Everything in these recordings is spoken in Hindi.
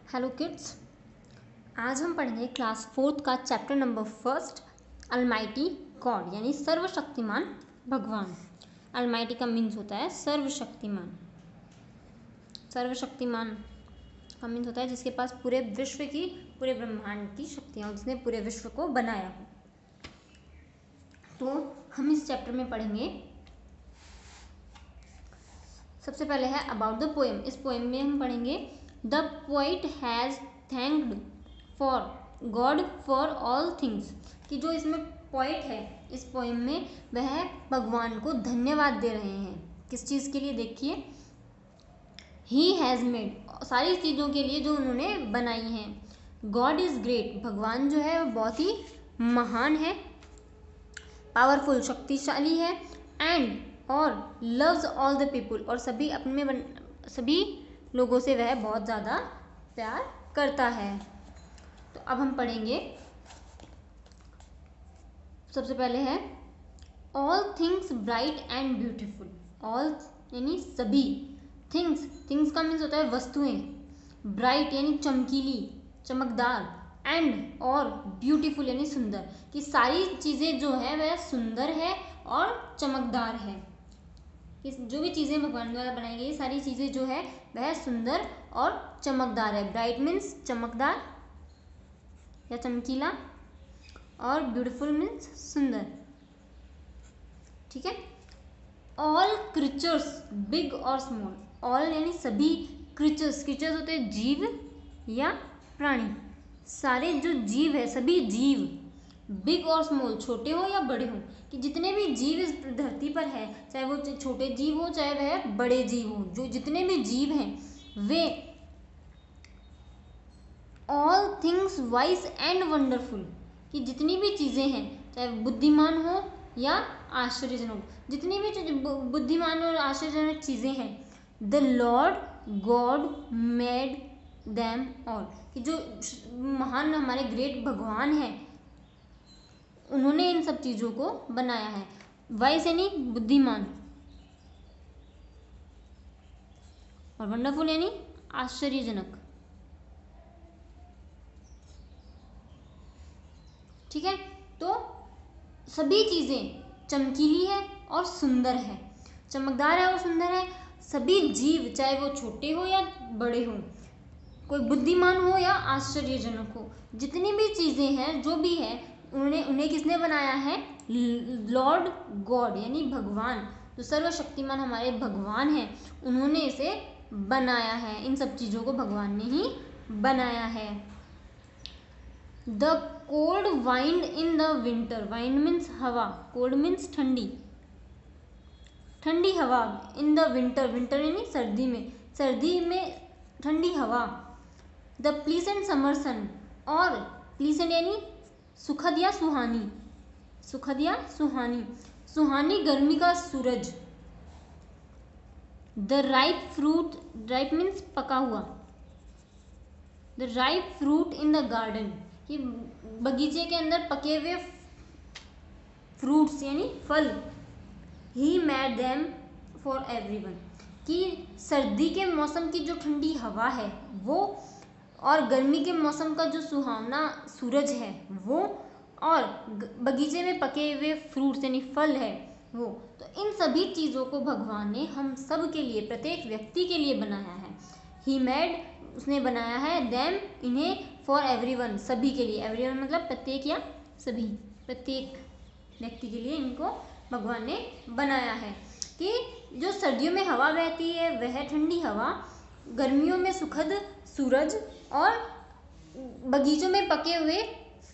हेलो किड्स, आज हम पढ़ेंगे क्लास 4th का चैप्टर नंबर 1 अलमाइटी गॉड यानी सर्वशक्तिमान भगवान। अलमाइटी का मीन्स होता है सर्वशक्तिमान। सर्वशक्तिमान का मीन्स होता है जिसके पास पूरे विश्व की, पूरे ब्रह्मांड की शक्तियाँ हो, जिसने पूरे विश्व को बनाया हो। तो हम इस चैप्टर में पढ़ेंगे, सबसे पहले है अबाउट द पोएम। इस पोएम में हम पढ़ेंगे the poet has thanked for God for all things, कि जो इसमें पोइट है इस पोएम में वह भगवान को धन्यवाद दे रहे हैं। किस चीज़ के लिए? देखिए, ही हैज़ मेड, सारी चीज़ों के लिए जो उन्होंने बनाई हैं। गॉड इज़ ग्रेट, भगवान जो है वो बहुत ही महान है। पावरफुल, शक्तिशाली है। एंड, और लव्स ऑल द पीपुल, और सभी लोगों से वह बहुत ज़्यादा प्यार करता है। तो अब हम पढ़ेंगे, सबसे पहले है all things bright and beautiful. All यानी सभी, थिंग्स का मीन्स होता है वस्तुएं, ब्राइट यानी चमकीली, चमकदार, एंड और ब्यूटीफुल यानी सुंदर, कि सारी चीज़ें जो है वह सुंदर है और चमकदार है। जो भी चीज़ें भगवान द्वारा बनाई गई सारी चीज़ें जो है वह सुंदर और चमकदार है। ब्राइट मीन्स चमकदार या चमकीला, और ब्यूटीफुल मीन्स सुंदर। ठीक है। ऑल क्रीचर्स बिग और स्मॉल, ऑल यानी सभी, क्रीचर्स होते हैं जीव या प्राणी, सारे जो जीव है, सभी जीव, बिग और स्मॉल, छोटे हो या बड़े हो, कि जितने भी जीव इस धरती पर है, चाहे वो छोटे जीव हो चाहे वह बड़े जीव हो, जो जितने भी जीव हैं वे all things wise and wonderful, कि जितनी भी चीज़ें हैं चाहे बुद्धिमान हो या आश्चर्यजनक, जितनी भी बुद्धिमान और आश्चर्यजनक चीज़ें हैं, the lord god made them all, कि जो महान हमारे ग्रेट भगवान हैं उन्होंने इन सब चीज़ों को बनाया है। वाइस यानी बुद्धिमान, और वंडरफुल यानी आश्चर्यजनक। ठीक है। तो सभी चीज़ें चमकीली है और सुंदर है, चमकदार है और सुंदर है। सभी जीव, चाहे वो छोटे हो या बड़े हो, कोई बुद्धिमान हो या आश्चर्यजनक हो, जितनी भी चीज़ें हैं जो भी है उन्हें किसने बनाया है? लॉर्ड गॉड यानी भगवान, जो सर्वशक्तिमान हमारे भगवान हैं, उन्होंने इसे बनाया है। इन सब चीज़ों को भगवान ने ही बनाया है। The cold wind in the winter, wind means हवा, कोल्ड मीन्स ठंडी, ठंडी हवा इन द विंटर, विंटर यानी सर्दी में ठंडी हवा। द प्लीसेंट समर सन, और प्लीसेंट यानी सुखद या सुहानी, सुहानी गर्मी का सूरज। The ripe fruit, ripe means पका हुआ, the ripe fruit in the garden, कि बगीचे के अंदर पके हुए फ्रूट्स यानी फल। He made them for everyone, कि सर्दी के मौसम की जो ठंडी हवा है वो, और गर्मी के मौसम का जो सुहावना सूरज है वो, और बगीचे में पके हुए फ्रूट्स यानी फल है वो, तो इन सभी चीज़ों को भगवान ने हम सब के लिए, प्रत्येक व्यक्ति के लिए बनाया है। ही मेड, उसने बनाया है, देम इन्हें, फॉर एवरीवन सभी के लिए, एवरीवन मतलब प्रत्येक या सभी, प्रत्येक व्यक्ति के लिए इनको भगवान ने बनाया है। कि जो सर्दियों में हवा बहती है वह ठंडी हवा, गर्मियों में सुखद सूरज, और बगीचों में पके हुए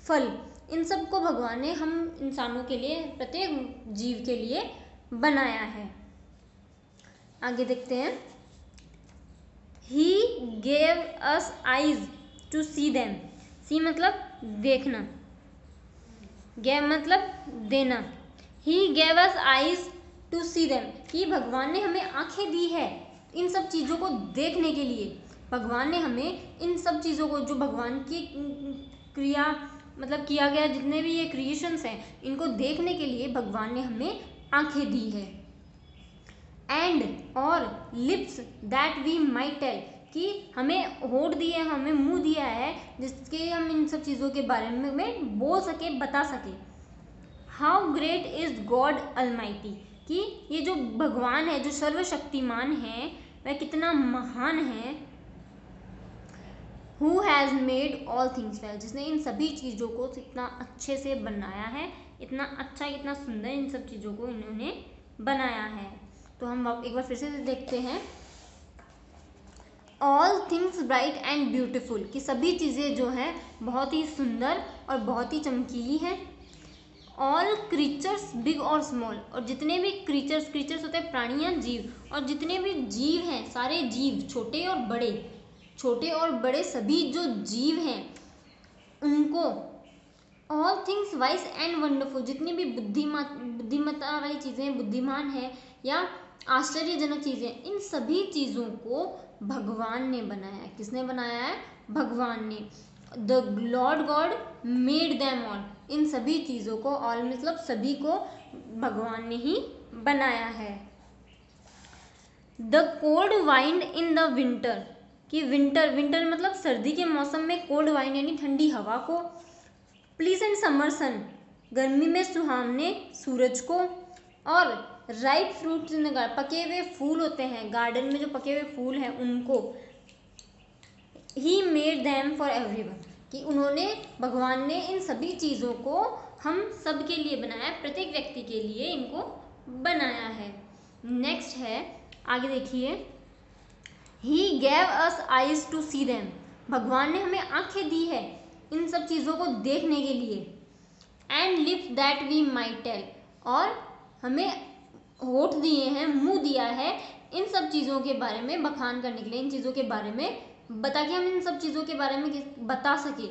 फल, इन सब को भगवान ने हम इंसानों के लिए, प्रत्येक जीव के लिए बनाया है। आगे देखते हैं। He gave us eyes to see them, see मतलब देखना, gave मतलब देना। He gave us eyes to see them, कि भगवान ने हमें आंखें दी है इन सब चीज़ों को देखने के लिए। भगवान ने हमें इन सब चीज़ों को, जो भगवान की क्रिया मतलब किया गया, जितने भी ये क्रिएशंस हैं, इनको देखने के लिए भगवान ने हमें आंखें दी है। एंड, और lips that we might tell, कि हमें होठ दिए, हमें मुंह दिया है जिसके हम इन सब चीज़ों के बारे में बोल सके, बता सके। How great is God Almighty, कि ये जो भगवान है, जो सर्वशक्तिमान है, वह कितना महान है। Who has made all things well, जिसने इन सभी चीज़ों को इतना अच्छे से बनाया है, इतना अच्छा, इतना सुंदर इन सब चीज़ों को इन्होंने बनाया है। तो हम एक बार फिर से देखते हैं। All things bright and beautiful, कि सभी चीज़ें जो हैं बहुत ही सुंदर और बहुत ही चमकीली है। ऑल क्रीचर्स बिग और स्मॉल, और जितने भी क्रीचर्स होते हैं प्राणी या जीव, और जितने भी जीव हैं, सारे जीव, छोटे और बड़े सभी जो जीव हैं उनको। All things wise and wonderful, जितनी भी बुद्धिमत्ता वाली चीज़ें, बुद्धिमान है या आश्चर्यजनक चीज़ें, इन सभी चीज़ों को भगवान ने बनाया है। किसने बनाया है? भगवान ने। The lord god made them all, इन सभी चीज़ों को, ऑल मतलब सभी को भगवान ने ही बनाया है। The cold wind in the winter, कि विंटर मतलब सर्दी के मौसम में कोल्ड वाइंड यानी ठंडी हवा को। प्लीजेंट समर सन, गर्मी में सुहावने सूरज को। और ripe fruits in the garden, पके हुए फूल होते हैं गार्डन में, जो पके हुए फूल हैं उनको। ही मेड देम फॉर एवरीवन, कि उन्होंने, भगवान ने इन सभी चीज़ों को हम सब के लिए बनाया है, प्रत्येक व्यक्ति के लिए इनको बनाया है। नेक्स्ट है, आगे देखिए। He gave us eyes to see them, भगवान ने हमें आंखें दी है इन सब चीज़ों को देखने के लिए। And lips that we might tell, और हमें होठ दिए हैं, मुंह दिया है इन सब चीज़ों के बारे में बखान करने के लिए, इन चीज़ों के बारे में बता के हम इन सब चीज़ों के बारे में बता सके,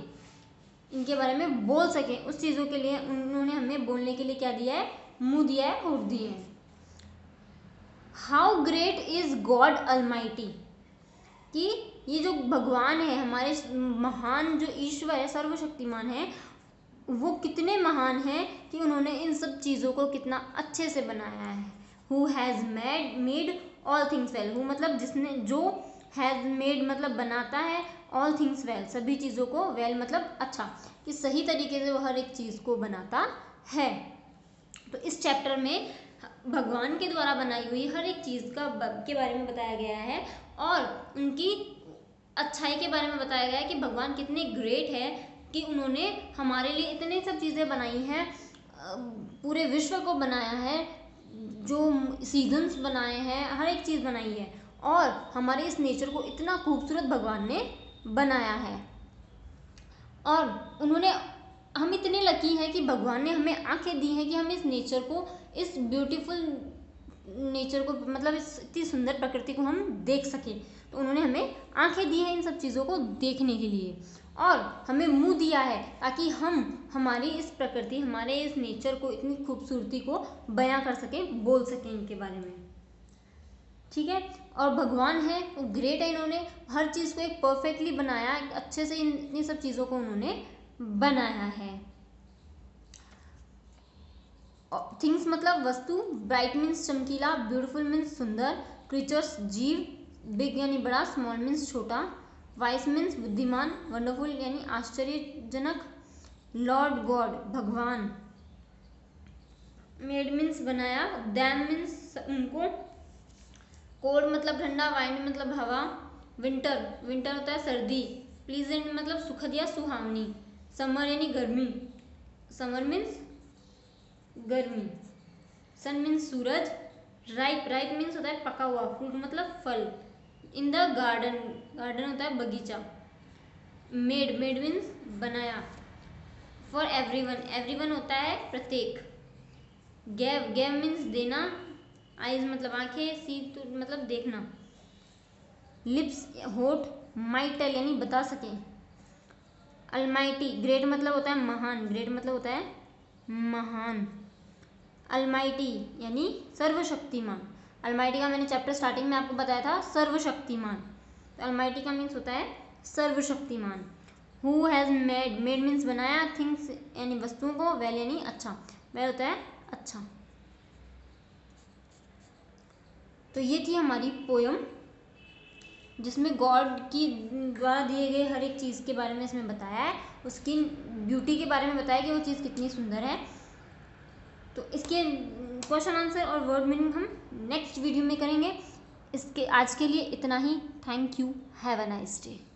इनके बारे में बोल सके। उस चीज़ों के लिए उन्होंने हमें बोलने के लिए क्या दिया है? मुंह दिया है, होठ दिए हैं। How great is God Almighty, कि ये जो भगवान है, हमारे महान जो ईश्वर है, सर्वशक्तिमान है, वो कितने महान हैं कि उन्होंने इन सब चीज़ों को कितना अच्छे से बनाया है। Who has made all things well, who मतलब जिसने, जो हैज़ मेड मतलब बनाता है, ऑल थिंग्स वेल सभी चीज़ों को, वेल मतलब अच्छा, कि सही तरीके से वो हर एक चीज़ को बनाता है। तो इस चैप्टर में भगवान के द्वारा बनाई हुई हर एक चीज़ के बारे में बताया गया है, और उनकी अच्छाई के बारे में बताया गया है कि भगवान कितने ग्रेट है कि उन्होंने हमारे लिए इतनी सब चीज़ें बनाई हैं, पूरे विश्व को बनाया है, जो सीजन्स बनाए हैं, हर एक चीज़ बनाई है, और हमारे इस नेचर को इतना खूबसूरत भगवान ने बनाया है। और उन्होंने, हम इतने लकी हैं कि भगवान ने हमें आंखें दी हैं कि हम इस नेचर को, इस ब्यूटीफुल नेचर को, मतलब इस इतनी सुंदर प्रकृति को हम देख सकें। तो उन्होंने हमें आंखें दी हैं इन सब चीज़ों को देखने के लिए, और हमें मुंह दिया है ताकि हम हमारी इस प्रकृति, हमारे इस नेचर को, इतनी खूबसूरती को बयां कर सकें, बोल सकें इनके बारे में। ठीक है, और भगवान है वो ग्रेट है, इन्होंने हर चीज़ को एक परफेक्टली बनाया, अच्छे से इतनी सब चीज़ों को उन्होंने बनाया है। थिंग्स मतलब वस्तु, ब्राइट मीन्स चमकीला, ब्यूटीफुल मीन्स सुंदर, क्रीचर्स जीव, बिग यानी बड़ा, स्मॉल मीन्स छोटा, वाइस मीन्स बुद्धिमान, वंडरफुल यानी आश्चर्यजनक, लॉर्ड गॉड भगवान, मेड मीन्स बनाया, दैम मीन्स उनको, कोल्ड मतलब ठंडा, वाइंड मतलब हवा, विंटर होता है सर्दी, प्लीजेंट मतलब सुखद या सुहावनी, समर यानी गर्मी, समर मीन्स गर्मी, सन मीन्स सूरज, राइप मीन्स होता है पका हुआ, फ्रूट मतलब फल, इन द गार्डन होता है बगीचा, मेड मीन्स बनाया, फॉर एवरीवन होता है प्रत्येक, गेव मीन्स देना, आइज मतलब आंखें, सी मतलब देखना, लिप्स होठ, माइट टेल यानी बता सके, अलमाइटी ग्रेट मतलब होता है महान, अलमाइटी यानी सर्वशक्तिमान। अलमाइटी का मैंने चैप्टर स्टार्टिंग में आपको बताया था, सर्वशक्तिमान। तो अलमाइटी का मीन्स होता है सर्वशक्तिमान। हु हैज़ मेड मीन्स बनाया, थिंग्स यानी वस्तुओं को, वेल यानी अच्छा, वेल होता है अच्छा। तो ये थी हमारी पोयम। जिसमें गॉड की द्वारा दिए गए हर एक चीज़ के बारे में इसमें बताया है, उसकी ब्यूटी के बारे में बताया कि वो चीज़ कितनी सुंदर है। तो इसके क्वेश्चन आंसर और वर्ड मीनिंग हम नेक्स्ट वीडियो में करेंगे। इसके आज के लिए इतना ही। Thank you. Have a nice day.